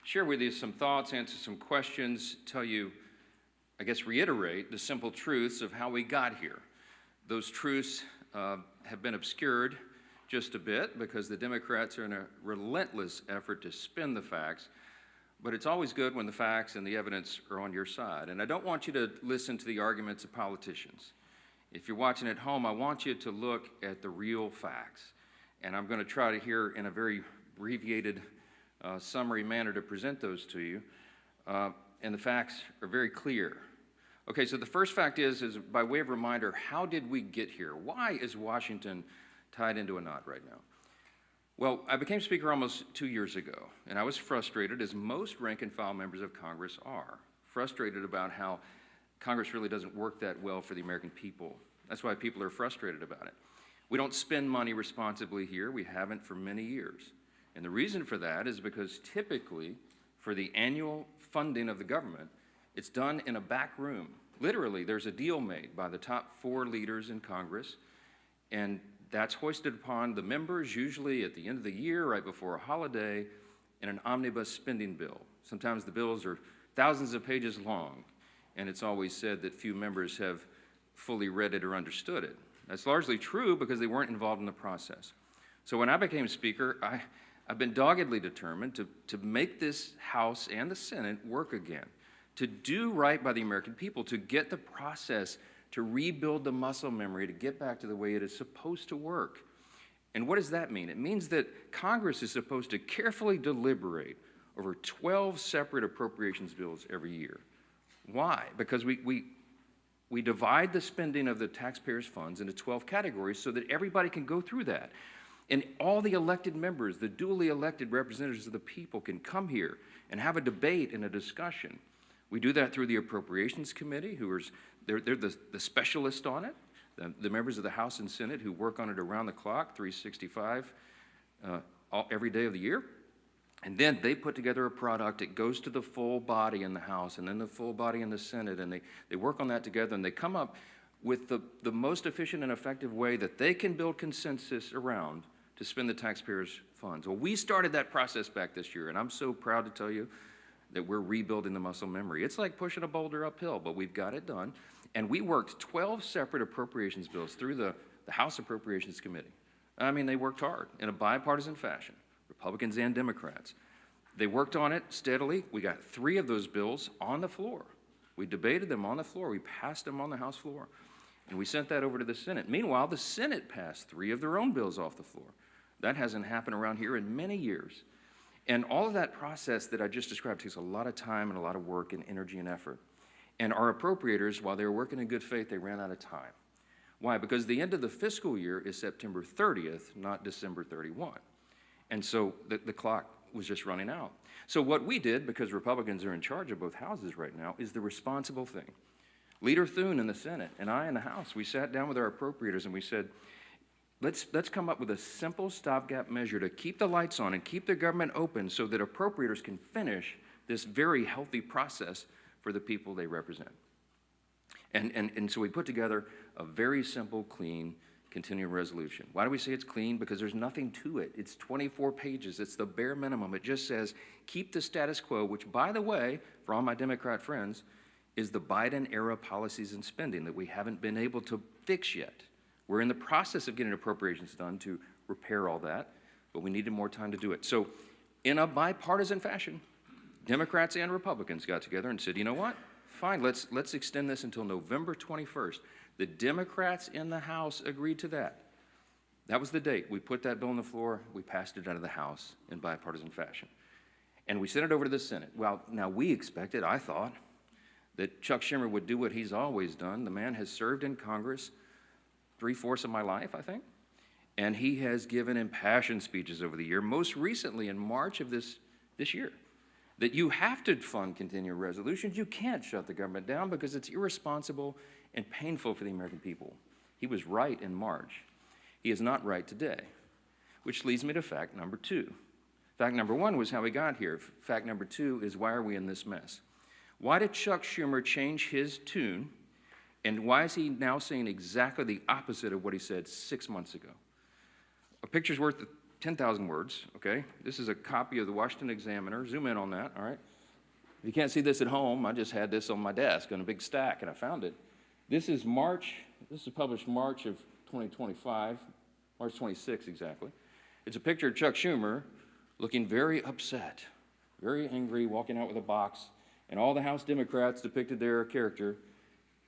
share with you some thoughts, answer some questions, tell you, I guess, reiterate the simple truths of how we got here. Those truths have been obscured just a bit because the Democrats are in a relentless effort to spin the facts, but it's always good when the facts and the evidence are on your side. And I don't want you to listen to the arguments of politicians. If you're watching at home, I want you to look at the real facts. And I'm going to try to here in a very abbreviated summary manner to present those to you. And the facts are very clear. Okay, so the first fact is by way of reminder, how did we get here? Why is Washington tied into a knot right now? Well, I became Speaker almost 2 years ago, and I was frustrated, as most rank-and-file members of Congress are, frustrated about how Congress really doesn't work that well for the American people. That's why people are frustrated about it. We don't spend money responsibly here. We haven't for many years. And the reason for that is because typically, for the annual funding of the government, it's done in a back room. Literally, there's a deal made by the top 4 leaders in Congress, and that's hoisted upon the members, usually at the end of the year, right before a holiday, in an omnibus spending bill. Sometimes the bills are thousands of pages long, and it's always said that few members have fully read it or understood it. That's largely true because they weren't involved in the process. So when I became Speaker, I've been doggedly determined to make this House and the Senate work again, to do right by the American people, to get the process, to rebuild the muscle memory, to get back to the way it is supposed to work. And what does that mean? It means that Congress is supposed to carefully deliberate over 12 separate appropriations bills every year. Why? Because we divide the spending of the taxpayers' funds into 12 categories so that everybody can go through that. And all the elected members, the duly elected representatives of the people, can come here and have a debate and a discussion. We do that through the Appropriations Committee, they're the specialists on it, the members of the House and Senate who work on it around the clock, 365, every day of the year. And then they put together a product. It goes to the full body in the House and then the full body in the Senate, and they work on that together, and they come up with the most efficient and effective way that they can build consensus around to spend the taxpayers' funds. Well, we started that process back this year, and I'm so proud to tell you that we're rebuilding the muscle memory. It's like pushing a boulder uphill, but we've got it done. And we worked 12 separate appropriations bills through the House Appropriations Committee. I mean, they worked hard in a bipartisan fashion, Republicans and Democrats. They worked on it steadily. We got 3 of those bills on the floor. We debated them on the floor. We passed them on the House floor. And we sent that over to the Senate. Meanwhile, the Senate passed 3 of their own bills off the floor. That hasn't happened around here in many years. And all of that process that I just described takes a lot of time and a lot of work and energy and effort. And our appropriators, while they were working in good faith, they ran out of time. Why? Because the end of the fiscal year is September 30th, not December 31. And so the clock was just running out. So what we did, because Republicans are in charge of both houses right now, is the responsible thing. Leader Thune in the Senate and I in the House, we sat down with our appropriators and we said, let's come up with a simple stopgap measure to keep the lights on and keep the government open so that appropriators can finish this very healthy process for the people they represent. And so we put together a very simple, clean, continuing resolution. Why do we say it's clean? Because there's nothing to it. It's 24 pages. It's the bare minimum. It just says, keep the status quo, which, by the way, for all my Democrat friends, is the Biden-era policies and spending that we haven't been able to fix yet. We're in the process of getting appropriations done to repair all that, but we needed more time to do it. So in a bipartisan fashion, Democrats and Republicans got together and said, you know what? Fine, let's extend this until November 21st. The Democrats in the House agreed to that. That was the date. We put that bill on the floor. We passed it out of the House in bipartisan fashion. And we sent it over to the Senate. Well, now we expected, I thought, that Chuck Schumer would do what he's always done. The man has served in Congress 3/4 of my life, I think. And he has given impassioned speeches over the year, most recently in March of this year, that you have to fund continuing resolutions. You can't shut the government down because it's irresponsible and painful for the American people. He was right in March. He is not right today, which leads me to fact number 2. Fact number 1 was how we got here. Fact number 2 is why are we in this mess? Why did Chuck Schumer change his tune, and why is he now saying exactly the opposite of what he said 6 months ago? A picture's worth 10,000 words, okay? This is a copy of the Washington Examiner. Zoom in on that, all right? If you can't see this at home, I just had this on my desk on a big stack, and I found it. This is published March of 2025, March 26 exactly. It's a picture of Chuck Schumer looking very upset, very angry, walking out with a box, and all the House Democrats depicted their character,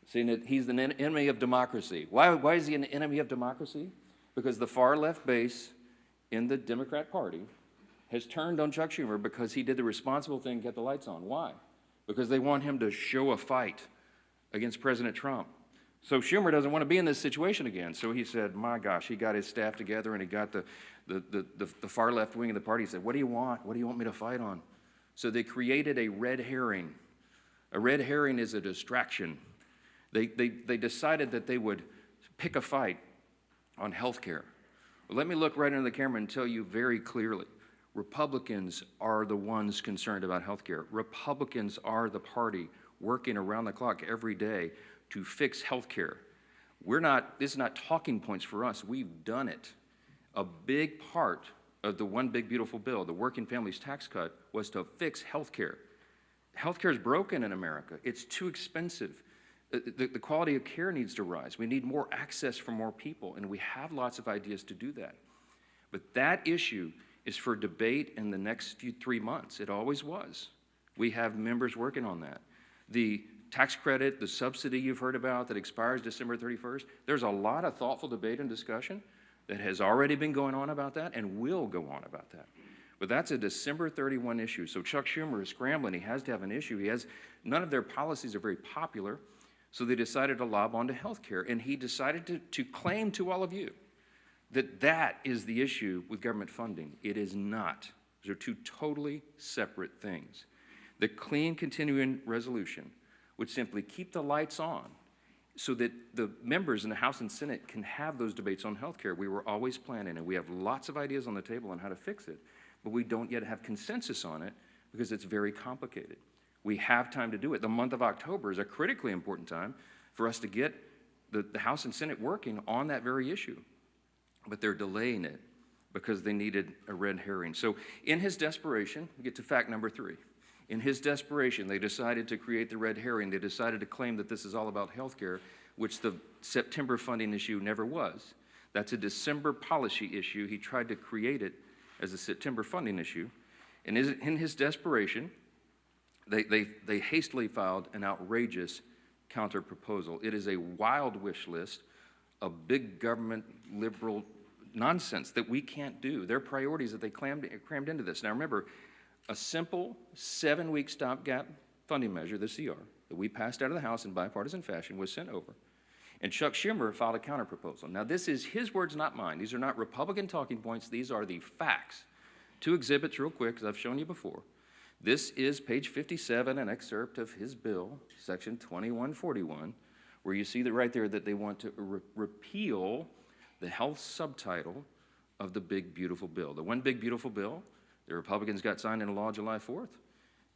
saying that he's an enemy of democracy. Why is he an enemy of democracy? Because the far left base in the Democrat Party has turned on Chuck Schumer because he did the responsible thing, get the lights on. Why? Because they want him to show a fight against President Trump. So Schumer doesn't want to be in this situation again. So he said, my gosh, he got his staff together and he got the far left wing of the party. He said, what do you want? What do you want me to fight on? So they created a red herring. A red herring is a distraction. They decided that they would pick a fight on health care. Well, let me look right into the camera and tell you very clearly, Republicans are the ones concerned about health care. Republicans are the party working around the clock every day to fix health care. This is not talking points for us. We've done it. A big part of the One Big Beautiful Bill, the Working Families Tax Cut, was to fix health care. Health care is broken in America. It's too expensive. The quality of care needs to rise. We need more access for more people, and we have lots of ideas to do that. But that issue is for debate in the next 3 months. It always was. We have members working on that. The tax credit, the subsidy you've heard about that expires December 31st, there's a lot of thoughtful debate and discussion that has already been going on about that and will go on about that. But that's a December 31 issue. So Chuck Schumer is scrambling. He has to have an issue. None of their policies are very popular. So they decided to lob onto health care, and he decided to claim to all of you that that is the issue with government funding. It is not. Those are two totally separate things. The clean continuing resolution would simply keep the lights on so that the members in the House and Senate can have those debates on health care. We were always planning, and we have lots of ideas on the table on how to fix it, but we don't yet have consensus on it because it's very complicated. We have time to do it. The month of October is a critically important time for us to get the House and Senate working on that very issue. But they're delaying it because they needed a red herring. So in his desperation, we get to fact number 3. In his desperation, they decided to create the red herring. They decided to claim that this is all about health care, which the September funding issue never was. That's a December policy issue. He tried to create it as a September funding issue. And in his desperation, they hastily filed an outrageous counter-proposal. It is a wild wish list of big government liberal nonsense that we can't do. Their priorities that they crammed into this. Now remember, a simple 7-week stopgap funding measure, the CR, that we passed out of the House in bipartisan fashion was sent over. And Chuck Schumer filed a counter-proposal. Now this is his words, not mine. These are not Republican talking points. These are the facts. 2 exhibits real quick, as I've shown you before. This is page 57, an excerpt of his bill, section 2141, where you see that right there that they want to repeal the health subtitle of the Big Beautiful Bill. The One Big Beautiful Bill, the Republicans got signed into law July 4th.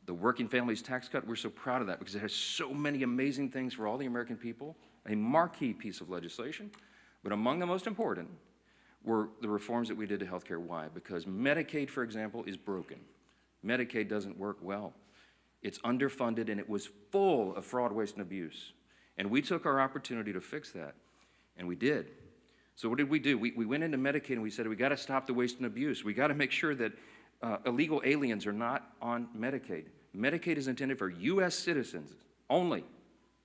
The Working Families Tax Cut, we're so proud of that because it has so many amazing things for all the American people, a marquee piece of legislation. But among the most important were the reforms that we did to health care. Why? Because Medicaid, for example, is broken. Medicaid doesn't work well. It's underfunded, and it was full of fraud, waste, and abuse. And we took our opportunity to fix that, and we did. So what did we do? We went into Medicaid, and we said, we got to stop the waste and abuse. We got to make sure that illegal aliens are not on Medicaid. Medicaid is intended for U.S. citizens only,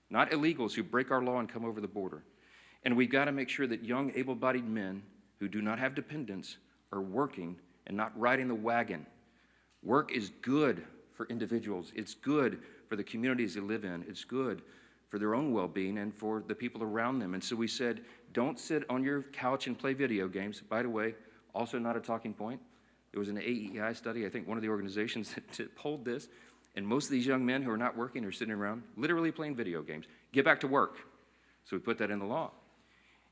not illegals who break our law and come over the border. And we've got to make sure that young, able-bodied men who do not have dependents are working and not riding the wagon. Work is good for individuals. It's good for the communities they live in. It's good for their own well-being and for the people around them. And so we said, don't sit on your couch and play video games. By the way, also not a talking point. There was an AEI study, I think one of the organizations that polled this, and most of these young men who are not working are sitting around literally playing video games. Get back to work. So we put that in the law.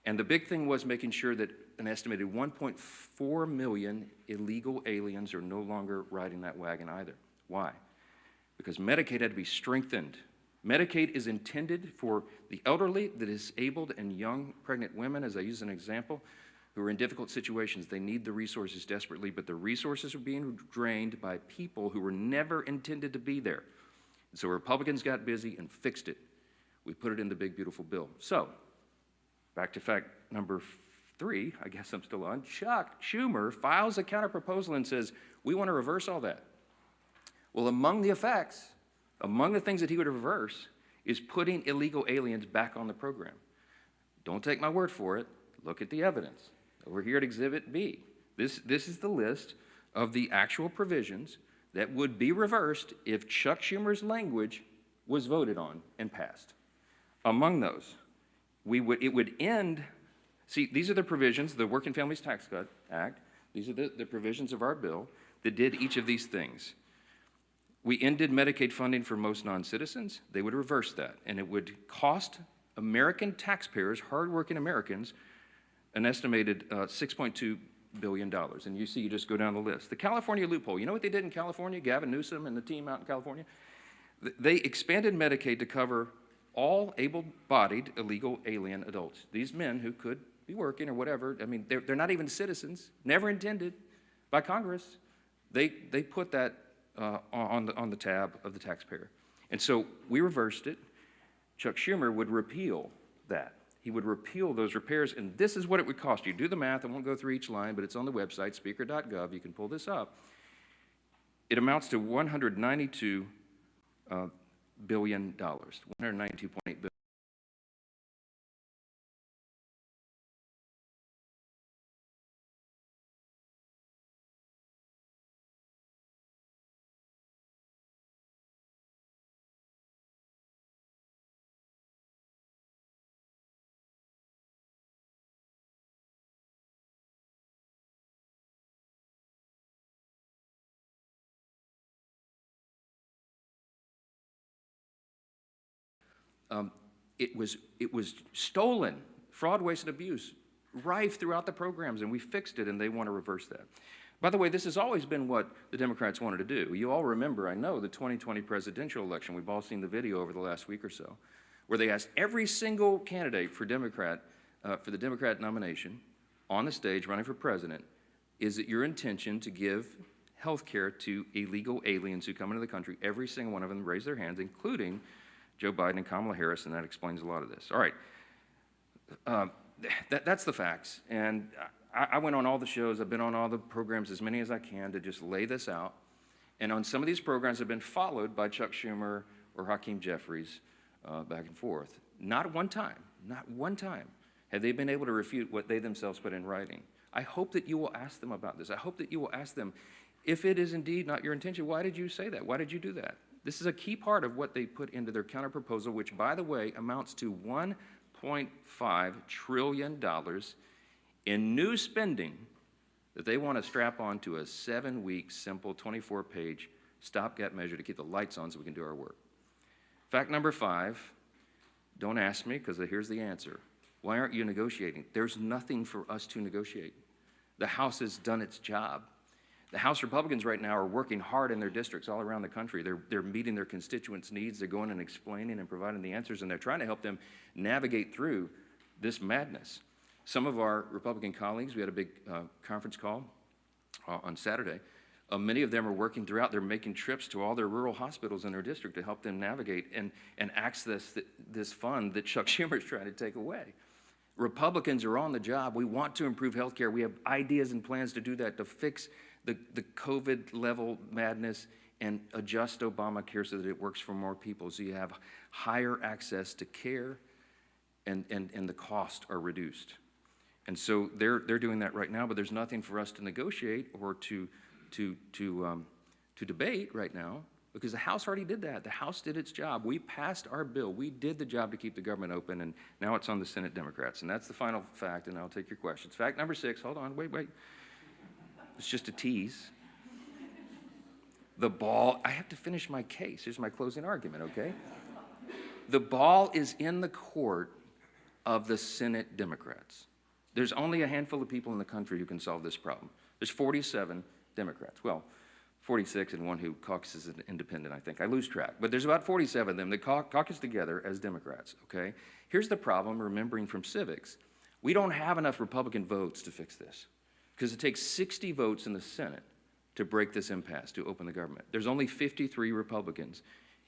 And the big thing was making sure that an estimated 1.4 million illegal aliens are no longer riding that wagon either. Why? Because Medicaid had to be strengthened. Medicaid is intended for the elderly, the disabled, and young pregnant women, as I use an example, who are in difficult situations. They need the resources desperately, but the resources are being drained by people who were never intended to be there. And so Republicans got busy and fixed it. We put it in the big, beautiful bill. So, back to fact number 3, I guess I'm still on. Chuck Schumer files a counterproposal and says, we want to reverse all that. Well, among the effects, among the things that he would reverse, is putting illegal aliens back on the program. Don't take my word for it. Look at the evidence. Over here at Exhibit B. This is the list of the actual provisions that would be reversed if Chuck Schumer's language was voted on and passed. Among those, it would end, see, these are the provisions, the Working Families Tax Cut Act, these are the provisions of our bill that did each of these things. We ended Medicaid funding for most non-citizens. They would reverse that, and it would cost American taxpayers, hardworking Americans, an estimated $6.2 billion. And you see, you just go down the list. The California loophole, you know what they did in California? Gavin Newsom and the team out in California? They expanded Medicaid to cover all able-bodied illegal alien adults. These men who could be working or whatever, I mean, they're not even citizens, never intended by Congress. They put that on the tab of the taxpayer. And so we reversed it. Chuck Schumer would repeal that. He would repeal those repairs, and this is what it would cost you. Do the math. I won't go through each line, but it's on the website, speaker.gov. You can pull this up. It amounts to $192 billion, $192.8 billion. It was stolen, fraud, waste, and abuse, rife throughout the programs, and we fixed it, and they want to reverse that. By the way, this has always been what the Democrats wanted to do. You all remember, I know, the 2020 presidential election. We've all seen the video over the last week or so, where they asked every single candidate for the Democrat nomination on the stage running for president, is it your intention to give health care to illegal aliens who come into the country? Every single one of them raised their hands, including Joe Biden and Kamala Harris, and that explains a lot of this. All right, that's the facts. And I went on all the shows. I've been on all the programs, as many as I can, to just lay this out. And on some of these programs have been followed by Chuck Schumer or Hakeem Jeffries back and forth. Not one time have they been able to refute what they themselves put in writing. I hope that you will ask them about this. I hope that you will ask them, if it is indeed not your intention, why did you say that? Why did you do that? This is a key part of what they put into their counterproposal, which, by the way, amounts to $1.5 trillion in new spending that they want to strap onto a 7-week, simple, 24-page stopgap measure to keep the lights on so we can do our work. Fact number 5, don't ask me, because here's the answer. Why aren't you negotiating? There's nothing for us to negotiate. The House has done its job. The House Republicans right now are working hard in their districts all around the country. They're meeting their constituents' needs. They're going and explaining and providing the answers, and they're trying to help them navigate through this madness. Some of our Republican colleagues, we had a big conference call on Saturday. Many of them are working throughout. They're making trips to all their rural hospitals in their district to help them navigate and access this fund that Chuck Schumer is trying to take away. Republicans are on the job. We want to improve health care. We have ideas and plans to do that, to fix the COVID-level madness and adjust Obamacare so that it works for more people, so you have higher access to care and the costs are reduced. And so they're doing that right now, but there's nothing for us to negotiate or to debate right now, because the House already did that. The House did its job. We passed our bill. We did the job to keep the government open, and now it's on the Senate Democrats. And that's the final fact, and I'll take your questions. Fact number 6, hold on, wait. It's just a tease. The ball, I have to finish my case. Here's my closing argument, okay? The ball is in the court of the Senate Democrats. There's only a handful of people in the country who can solve this problem. There's 47 Democrats. Well, 46 and one who caucuses as independent, I think. I lose track. But there's about 47 of them that caucus together as Democrats, okay? Here's the problem, remembering from civics. We don't have enough Republican votes to fix this because it takes 60 votes in the Senate to break this impasse, to open the government. There's only 53 Republicans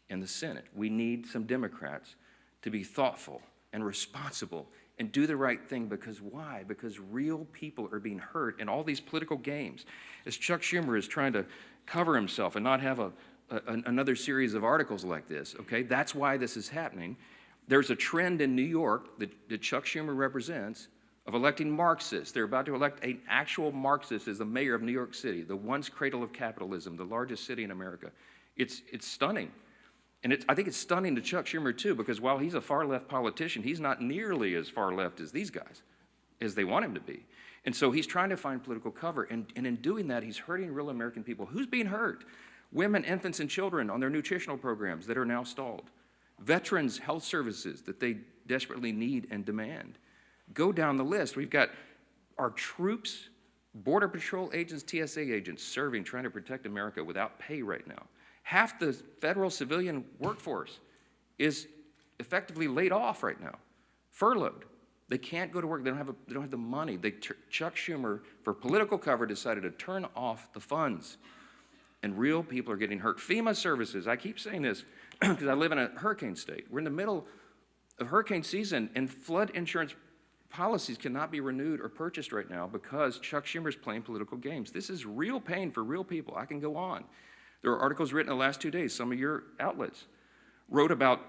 in the Senate. We need some Democrats to be thoughtful and responsible and do the right thing, because why? Because real people are being hurt in all these political games. As Chuck Schumer is trying to cover himself and not have another series of articles like this, okay? That's why this is happening. There's a trend in New York that Chuck Schumer represents of electing Marxists. They're about to elect an actual Marxist as the mayor of New York City, the once cradle of capitalism, the largest city in America. It's stunning. And I think it's stunning to Chuck Schumer, too, because while he's a far-left politician, he's not nearly as far-left as these guys, as they want him to be. And so he's trying to find political cover, and in doing that, he's hurting real American people. Who's being hurt? Women, infants, and children on their nutritional programs that are now stalled. Veterans' health services that they desperately need and demand. Go down the list. We've got our troops, Border Patrol agents, TSA agents serving, trying to protect America without pay right now. Half the federal civilian workforce is effectively laid off right now, furloughed. They can't go to work. They don't have the money. Chuck Schumer, for political cover, decided to turn off the funds, and real people are getting hurt. FEMA services. I keep saying this because I live in a hurricane state. We're in the middle of hurricane season, and flood insurance policies cannot be renewed or purchased right now because Chuck Schumer's playing political games. This is real pain for real people. I can go on. There are articles written in the last 2 days. Some of your outlets wrote about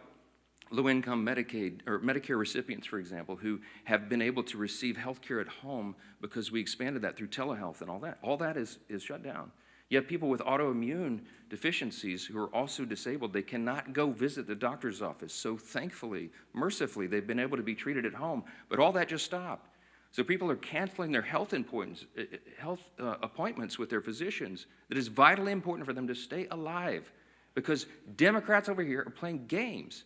low-income Medicaid or Medicare recipients, for example, who have been able to receive health care at home because we expanded that through telehealth and all that. All that is shut down. Yet people with autoimmune deficiencies who are also disabled, they cannot go visit the doctor's office. So thankfully, mercifully, they've been able to be treated at home. But all that just stopped. So people are canceling their health appointments with their physicians that is vitally important for them to stay alive, because Democrats over here are playing games.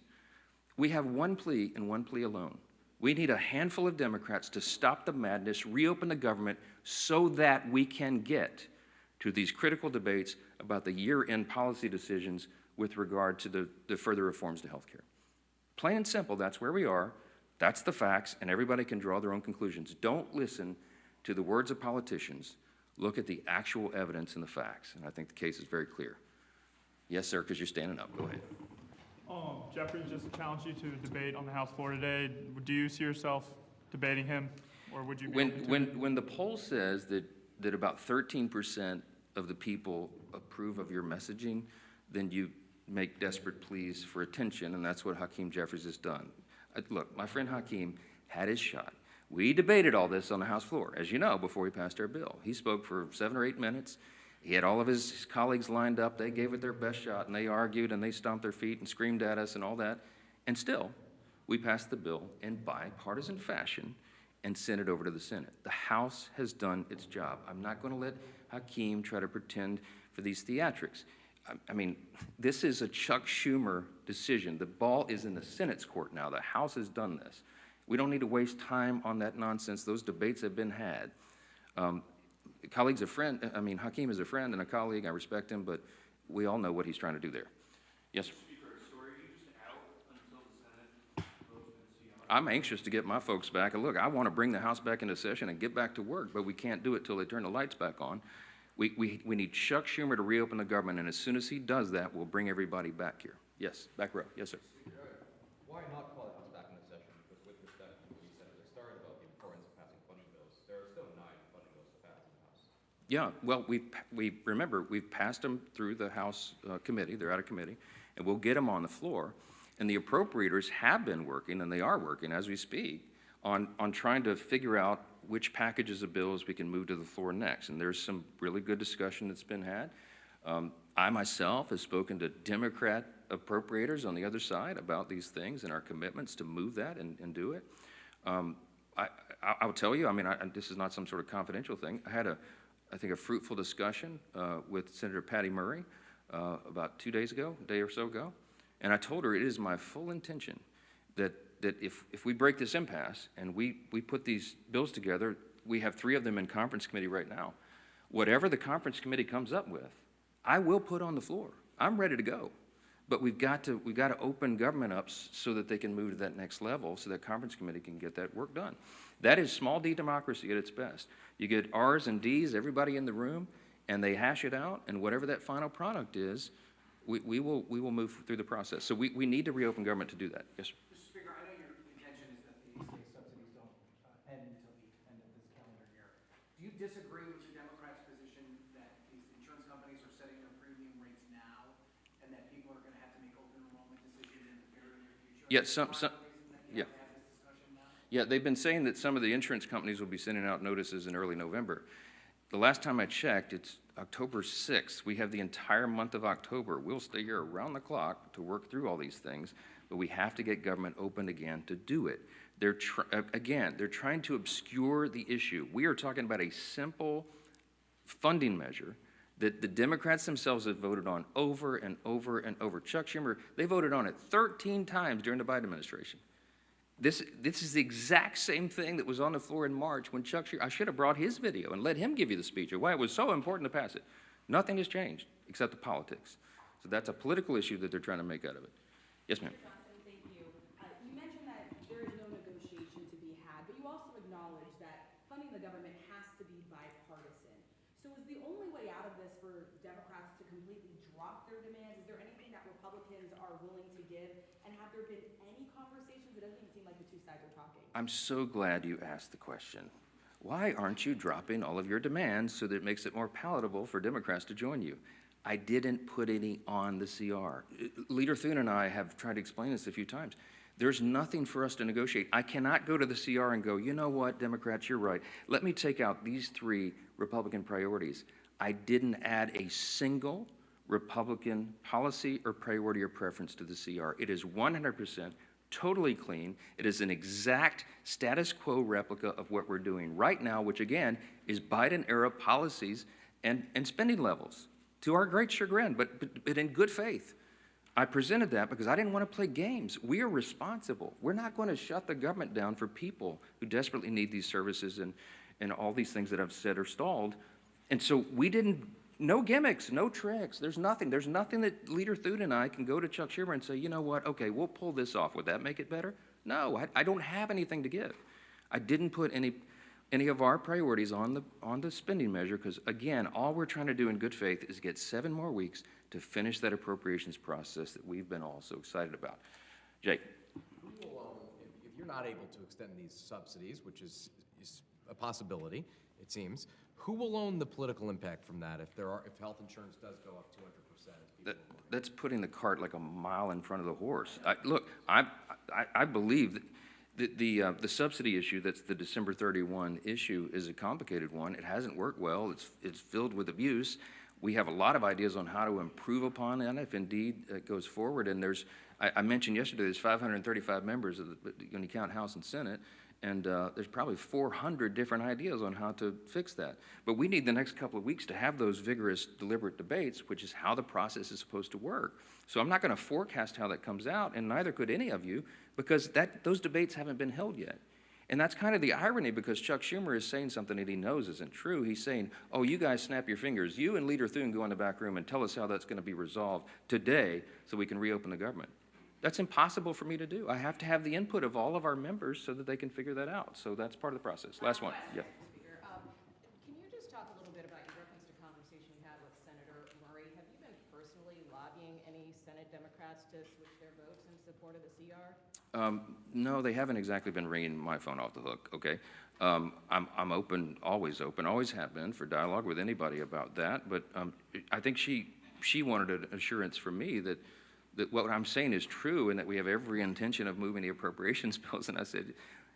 We have one plea and one plea alone. We need a handful of Democrats to stop the madness, reopen the government, so that we can get to these critical debates about the year-end policy decisions with regard to the further reforms to health care. Plain and simple, that's where we are. That's the facts, and everybody can draw their own conclusions. Don't listen to the words of politicians. Look at the actual evidence and the facts, and I think the case is very clear. Yes, sir, because you're standing up. Go ahead. Jeffrey just challenged you to debate on the House floor today. Do you see yourself debating him, or would you be when the poll says that about 13% of the people approve of your messaging, then you make desperate pleas for attention, and that's what Hakeem Jeffries has done. Look, my friend Hakeem had his shot. We debated all this on the House floor, as you know, before we passed our bill. He spoke for 7 or 8 minutes. He had all of his colleagues lined up. They gave it their best shot, and they argued, and they stomped their feet and screamed at us and all that. And still, we passed the bill in bipartisan fashion and sent it over to the Senate. The House has done its job. I'm not going to let Hakeem try to pretend for these theatrics. I mean, this is a Chuck Schumer decision. The ball is in the Senate's court now. The House has done this. We don't need to waste time on that nonsense. Those debates have been had. Hakeem is a friend and a colleague. I respect him, but we all know what he's trying to do there. Yes, sir. I'm anxious to get my folks back. And look, I want to bring the House back into session and get back to work, but we can't do it till they turn the lights back on. We need Chuck Schumer to reopen the government, and as soon as he does that, we'll bring everybody back here. Yes, back row. Yes, sir. Why not call the House back into session? Because with respect to what you said at the start about the importance of passing funding bills, there are still 9 funding bills to pass in the House. Yeah, well, we've passed them through the House committee. They're out of committee, and we'll get them on the floor. And the appropriators have been working, and they are working as we speak, on trying to figure out which packages of bills we can move to the floor next. And there's some really good discussion that's been had. I myself have spoken to Democrat appropriators on the other side about these things and our commitments to move that and do it. I'll tell you, this is not some sort of confidential thing. I had I think a fruitful discussion with Senator Patty Murray about 2 days ago, a day or so ago. And I told her it is my full intention that if we break this impasse and we put these bills together, we have 3 of them in conference committee right now. Whatever the conference committee comes up with, I will put on the floor. I'm ready to go. But we've got to open government up so that they can move to that next level, so that conference committee can get that work done. That is small d democracy at its best. You get R's and D's, everybody in the room, and they hash it out, and whatever that final product is, we will move through the process. So we need to reopen government to do that. Yes, sir. Mr. Speaker, I know your contention is that the ACA subsidies don't end until the end of this calendar year. Do you disagree with the Democrats' position that these insurance companies are setting their premium rates now, and that people are going to have to make open enrollment decisions in the very near future? Yeah, yeah. Have this discussion now? Yeah, they've been saying that some of the insurance companies will be sending out notices in early November. The last time I checked, it's October 6th. We have the entire month of October. We'll stay here around the clock to work through all these things, but we have to get government open again to do it. They're trying to obscure the issue. We are talking about a simple funding measure that the Democrats themselves have voted on over and over and over. Chuck Schumer, they voted on it 13 times during the Biden administration. This is the exact same thing that was on the floor in March when Chuck Schumer, I should have brought his video and let him give you the speech of why it was so important to pass it. Nothing has changed except the politics. So that's a political issue that they're trying to make out of it. Yes, ma'am. Mr. Johnson, thank you. You mentioned that there is no negotiation to be had, but you also acknowledge that funding the government has to be bipartisan. So is the only way out of this for Democrats to completely drop their demands? Is there anything that Republicans are willing to give? And have there been any conversations? It doesn't even seem like the two sides are talking. I'm so glad you asked the question. Why aren't you dropping all of your demands so that it makes it more palatable for Democrats to join you? I didn't put any on the CR. Leader Thune and I have tried to explain this a few times. There's nothing for us to negotiate. I cannot go to the CR and go, you know what, Democrats, you're right. Let me take out these 3 Republican priorities. I didn't add a single Republican policy or priority or preference to the CR. It is 100% totally clean. It is an exact status quo replica of what we're doing right now, which again is Biden-era policies and spending levels, to our great chagrin, but in good faith. I presented that because I didn't want to play games. We are responsible. We're not going to shut the government down for people who desperately need these services and all these things that I've said are stalled. And so we didn't, no gimmicks, no tricks. There's nothing that Leader Thune and I can go to Chuck Schumer and say, you know what, okay, we'll pull this off. Would that make it better? No, I don't have anything to give. I didn't put any of our priorities on the spending measure because, again, all we're trying to do in good faith is get 7 more weeks to finish that appropriations process that we've been all so excited about. Jake. Who will, if you're not able to extend these subsidies, which is a possibility, it seems, who will own the political impact from that if health insurance does go up 200%? That's putting the cart like a mile in front of the horse. I believe that the subsidy issue, that's the December 31 issue, is a complicated one. It hasn't worked well. It's filled with abuse. We have a lot of ideas on how to improve upon it if indeed it goes forward. And I mentioned yesterday, there's 535 members when you count House and Senate, and there's probably 400 different ideas on how to fix that. But we need the next couple of weeks to have those vigorous, deliberate debates, which is how the process is supposed to work. So I'm not going to forecast how that comes out, and neither could any of you, because those debates haven't been held yet. And that's kind of the irony, because Chuck Schumer is saying something that he knows isn't true. He's saying, oh, you guys snap your fingers. You and Leader Thune go in the back room and tell us how that's going to be resolved today so we can reopen the government. That's impossible for me to do. I have to have the input of all of our members so that they can figure that out. So that's part of the process. Last one. Yeah. Speaker, can you just talk a little bit about your reference to conversation you had with Senator Murray? Have you been personally lobbying any Senate Democrats to switch their votes in support of the CR? No, they haven't exactly been ringing my phone off the hook, okay? I'm open, always have been for dialogue with anybody about that, but I think she wanted an assurance from me that what I'm saying is true and that we have every intention of moving the appropriations bills, and I said,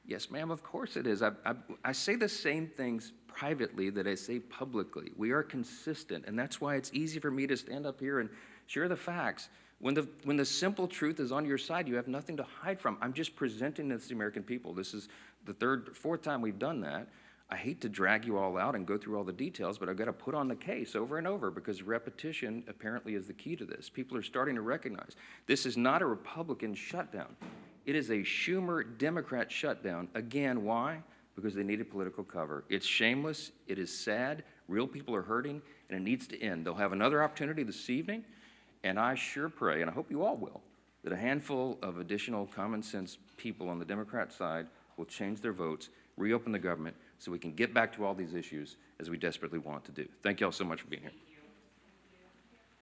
yes, ma'am, of course it is. I say the same things privately that I say publicly. We are consistent, and that's why it's easy for me to stand up here and share the facts. When the simple truth is on your side, you have nothing to hide from. I'm just presenting this to the American people. This is the fourth time we've done that. I hate to drag you all out and go through all the details, but I've got to put on the case over and over because repetition apparently is the key to this. People are starting to recognize this is not a Republican shutdown. It is a Schumer Democrat shutdown. Again, why? Because they needed political cover. It's shameless. It is sad. Real people are hurting, and it needs to end. They'll have another opportunity this evening. And I sure pray, and I hope you all will, that a handful of additional common sense people on the Democrat side will change their votes, reopen the government, so we can get back to all these issues as we desperately want to do. Thank you all so much for being here.